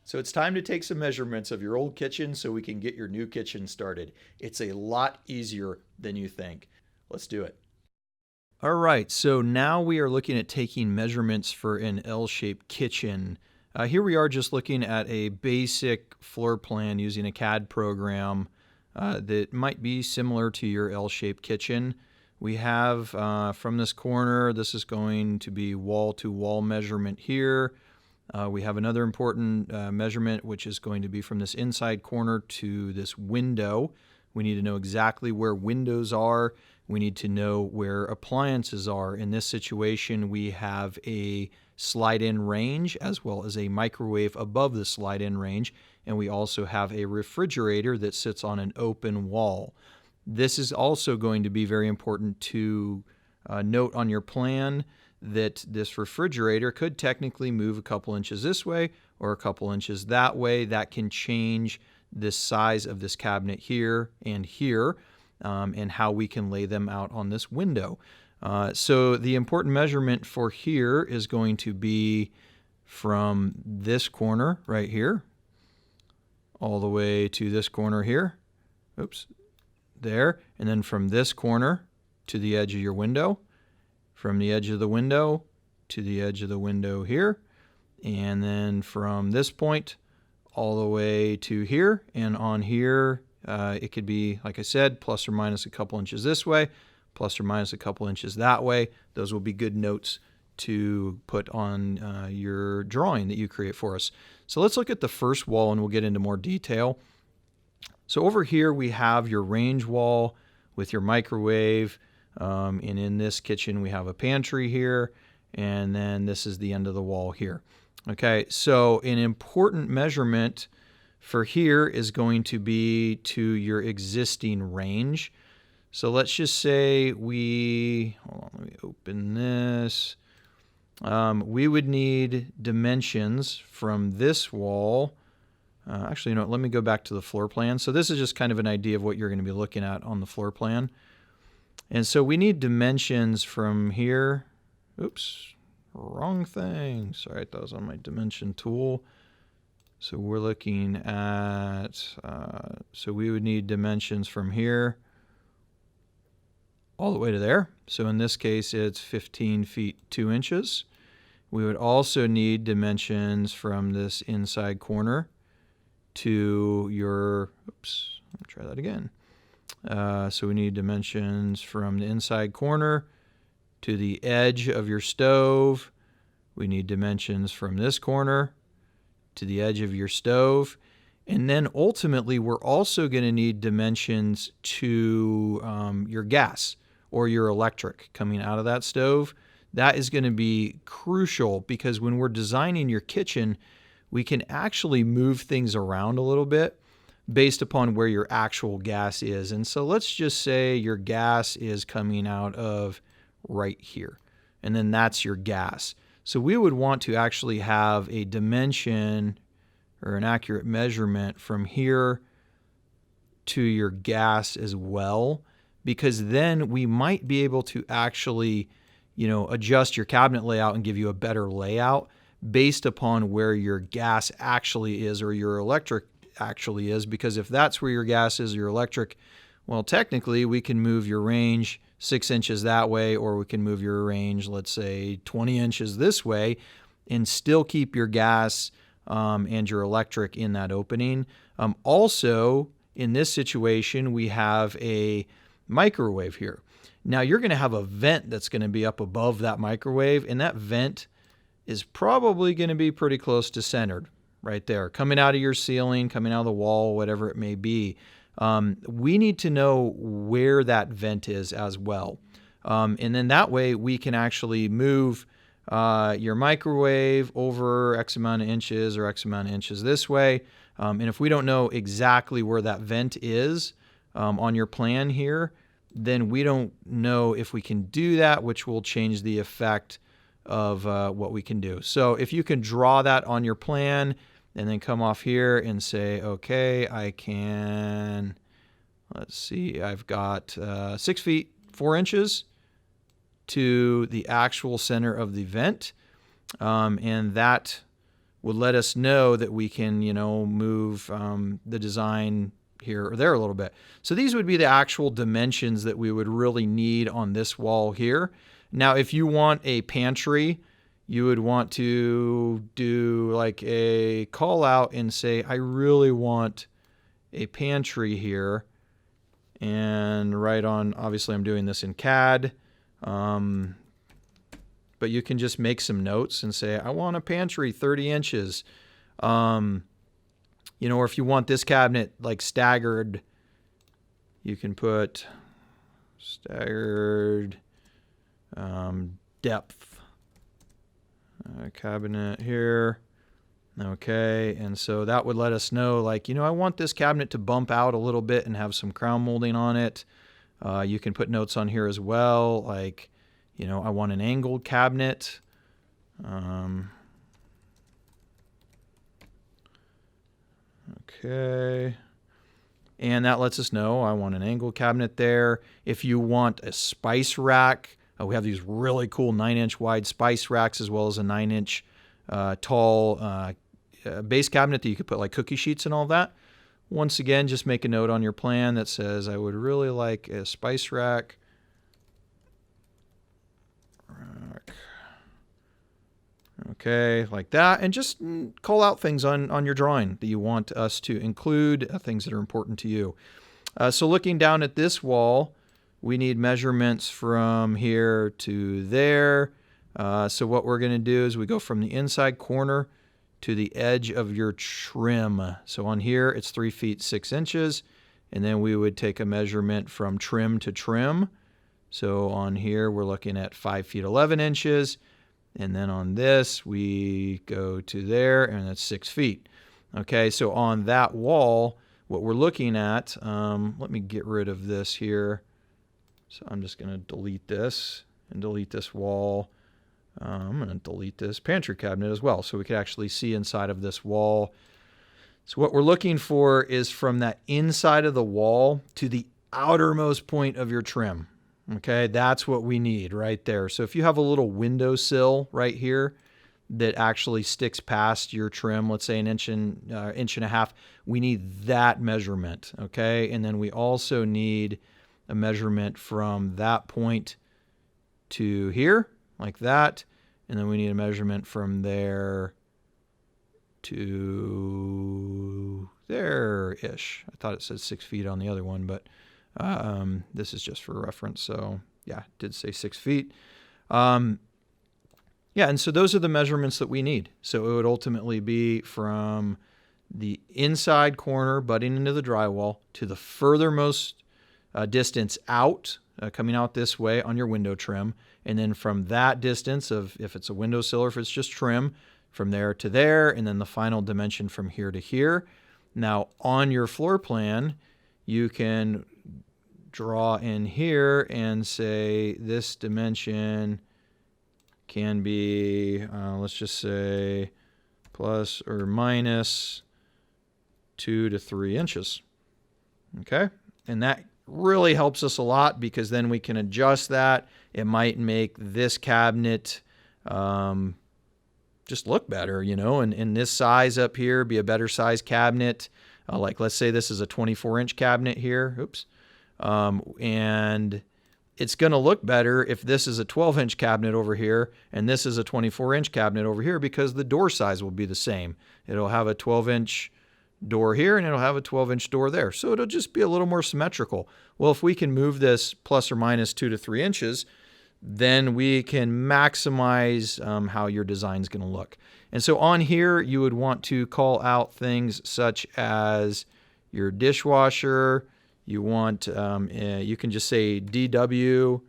So it's time to take some measurements of your old kitchen so we can get your new kitchen started. It's a lot easier than you think. Let's do it. All right, so now we are looking at taking measurements for an L-shaped kitchen. Here we are just looking at a basic floor plan using a CAD program that might be similar to your L-shaped kitchen. We have from this corner, this is going to be wall-to-wall measurement here. We have another important measurement, which is going to be from this inside corner to this window. We need to know exactly where windows are. We need to know where appliances are. In this situation, we have a slide-in range as well as a microwave above the slide-in range, and we also have a refrigerator that sits on an open wall. This is also going to be very important to note on your plan, that this refrigerator could technically move a couple inches this way or a couple inches that way. That can change the size of this cabinet here and here, and how we can lay them out on this window. So the important measurement for here is going to be from this corner right here all the way to this corner here. Oops, there. And then from this corner to the edge of your window. From the edge of the window to the edge of the window here, and then from this point all the way to here, and on here it could be, like I said, plus or minus a couple inches this way, plus or minus a couple inches that way. Those will be good notes to put on your drawing that you create for us. So let's look at the first wall and we'll get into more detail. So over here we have your range wall with your microwave. And in this kitchen, we have a pantry here, and then this is the end of the wall here. Okay, so an important measurement for here is going to be to your existing range. So let's just say hold on, let me open this. We would need dimensions from this wall. Actually, you know what, let me go back to the floor plan. So this is just kind of an idea of what you're going to be looking at on the floor plan. And so we need dimensions from here. Oops, wrong thing. Sorry, that was on my dimension tool. So we're looking at, so we would need dimensions from here all the way to there. So in this case, it's 15 feet 2 inches. We would also need dimensions from this inside corner to your, oops, let me try that again. So we need dimensions from the inside corner to the edge of your stove. We need dimensions from this corner to the edge of your stove. And then ultimately, we're also going to need dimensions to your gas or your electric coming out of that stove. That is going to be crucial because when we're designing your kitchen, we can actually move things around a little bit based upon where your actual gas is. And so let's just say your gas is coming out of right here, and then that's your gas. So we would want to actually have a dimension or an accurate measurement from here to your gas as well, because then we might be able to actually, adjust your cabinet layout and give you a better layout based upon where your gas actually is or your electric actually is. Because if that's where your gas is, your electric, well, technically we can move your range 6 inches that way, or we can move your range, let's say 20 inches this way, and still keep your gas and your electric in that opening. Also, in this situation, we have a microwave here. Now you're going to have a vent that's going to be up above that microwave, and that vent is probably going to be pretty close to centered right there, coming out of your ceiling, coming out of the wall, whatever it may be. We need to know where that vent is as well. And then that way we can actually move your microwave over X amount of inches or X amount of inches this way. And if we don't know exactly where that vent is on your plan here, then we don't know if we can do that, which will change the effect of what we can do. So if you can draw that on your plan and then come off here and say, okay, I can, let's see, I've got 6 feet 4 inches to the actual center of the vent, and that would let us know that we can, move the design here or there a little bit. So these would be the actual dimensions that we would really need on this wall here. Now, if you want a pantry, you would want to do like a call out and say, I really want a pantry here. And right on, obviously I'm doing this in CAD, but you can just make some notes and say, I want a pantry 30 inches. Or if you want this cabinet like staggered, you can put staggered depth cabinet here. Okay, and so that would let us know, like, I want this cabinet to bump out a little bit and have some crown molding on it. You can put notes on here as well, like, I want an angled cabinet. Okay. And that lets us know I want an angled cabinet there. If you want a spice rack, we have these really cool 9-inch wide spice racks, as well as a 9-inch tall base cabinet that you could put like cookie sheets and all that. Once again, just make a note on your plan that says, I would really like a spice rack. Okay, like that, and just call out things on your drawing that you want us to include, things that are important to you. So looking down at this wall, we need measurements from here to there. So what we're going to do is we go from the inside corner to the edge of your trim. So on here, it's 3 feet 6 inches, and then we would take a measurement from trim to trim. So on here, we're looking at 5 feet 11 inches. And then on this, we go to there, and that's 6 feet. Okay, so on that wall, what we're looking at, let me get rid of this here. So I'm just going to delete this and delete this wall. I'm going to delete this pantry cabinet as well, so we can actually see inside of this wall. So what we're looking for is from that inside of the wall to the outermost point of your trim. Okay, that's what we need right there. So if you have a little windowsill right here that actually sticks past your trim, let's say an inch and a half, we need that measurement. Okay, and then we also need a measurement from that point to here, like that, and then we need a measurement from there to there-ish. I thought it said 6 feet on the other one, but this is just for reference. So yeah, it did say 6 feet. Yeah, and so those are the measurements that we need. So it would ultimately be from the inside corner butting into the drywall to the furthermost distance out, coming out this way on your window trim. And then from that distance of, if it's a windowsill or if it's just trim, from there to there, and then the final dimension from here to here. Now on your floor plan, you can draw in here and say this dimension can be, let's just say, plus or minus 2 to 3 inches. Okay, and that really helps us a lot because then we can adjust that. It might make this cabinet just look better, and this size up here be a better size cabinet. Like let's say this is a 24-inch cabinet here. Oops. And it's going to look better if this is a 12-inch cabinet over here and this is a 24-inch cabinet over here because the door size will be the same. It'll have a 12-inch door here and it'll have a 12-inch door there. So it'll just be a little more symmetrical. Well, if we can move this plus or minus 2 to 3 inches, then we can maximize how your design is going to look. And so on here, you would want to call out things such as your dishwasher. You want, you can just say DW,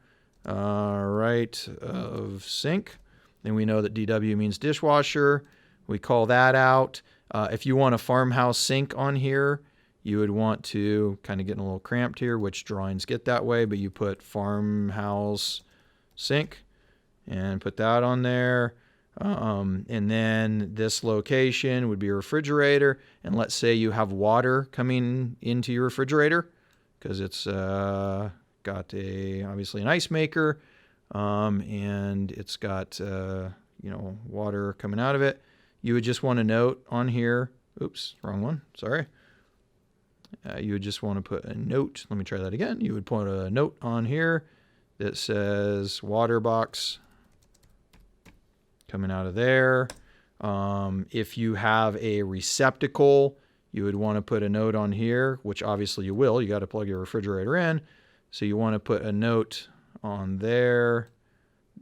right, of sink. Then we know that DW means dishwasher. We call that out. If you want a farmhouse sink on here, you would want to, kind of getting a little cramped here, which drawings get that way, but you put farmhouse sink and put that on there. And then this location would be a refrigerator. And let's say you have water coming into your refrigerator because it's got obviously an ice maker. and it's got water coming out of it. You would just want to note on here, oops, wrong one, sorry. You would just want to put a note. Let me try that again. You would put a note on here that says water box coming out of there. If you have a receptacle, you would want to put a note on here, which obviously you will. You got to plug your refrigerator in. So you want to put a note on there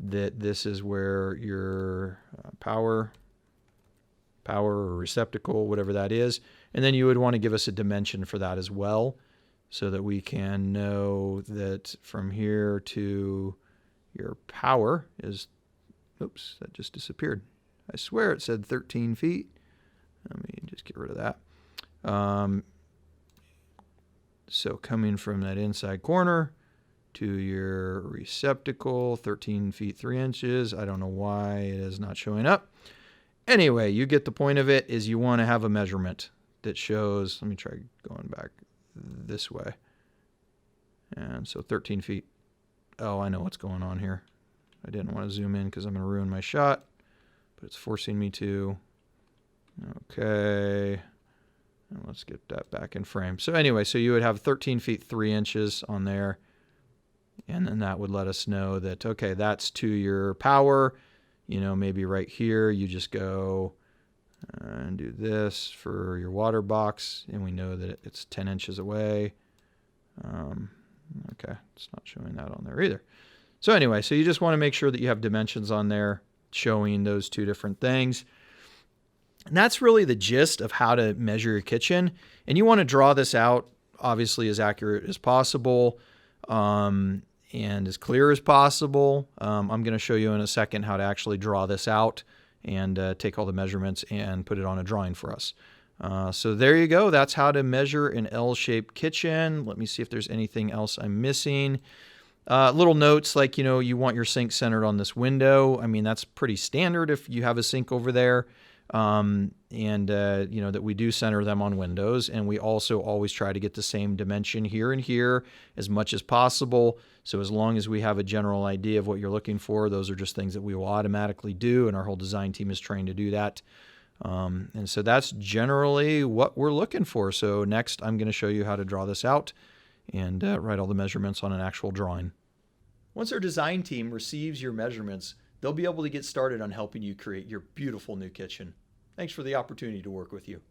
that this is where your power or receptacle, whatever that is. And then you would want to give us a dimension for that as well, so that we can know that from here to your power is, oops, that just disappeared. I swear it said 13 feet. Let me just get rid of that. So coming from that inside corner to your receptacle, 13 feet 3 inches. I don't know why it is not showing up. Anyway, you get the point of it, is you want to have a measurement that shows, let me try going back this way. And so 13 feet. Oh, I know what's going on here. I didn't want to zoom in because I'm going to ruin my shot, but it's forcing me to. Okay. And let's get that back in frame. So anyway, so you would have 13 feet 3 inches on there. And then that would let us know that, okay, that's to your power. Maybe right here, you just go and do this for your water box. And we know that it's 10 inches away. Okay, it's not showing that on there either. So anyway, so you just want to make sure that you have dimensions on there showing those two different things. And that's really the gist of how to measure your kitchen. And you want to draw this out, obviously, as accurate as possible and as clear as possible. I'm going to show you in a second how to actually draw this out and take all the measurements and put it on a drawing for us. So there you go. That's how to measure an L-shaped kitchen. Let me see if there's anything else I'm missing. Little notes like, you want your sink centered on this window. I mean, that's pretty standard if you have a sink over there. That we do center them on windows, and we also always try to get the same dimension here and here as much as possible. So as long as we have a general idea of what you're looking for, those are just things that we will automatically do, and our whole design team is trained to do that. And so that's generally what we're looking for. So next, I'm going to show you how to draw this out and write all the measurements on an actual drawing. Once our design team receives your measurements, they'll be able to get started on helping you create your beautiful new kitchen. Thanks for the opportunity to work with you.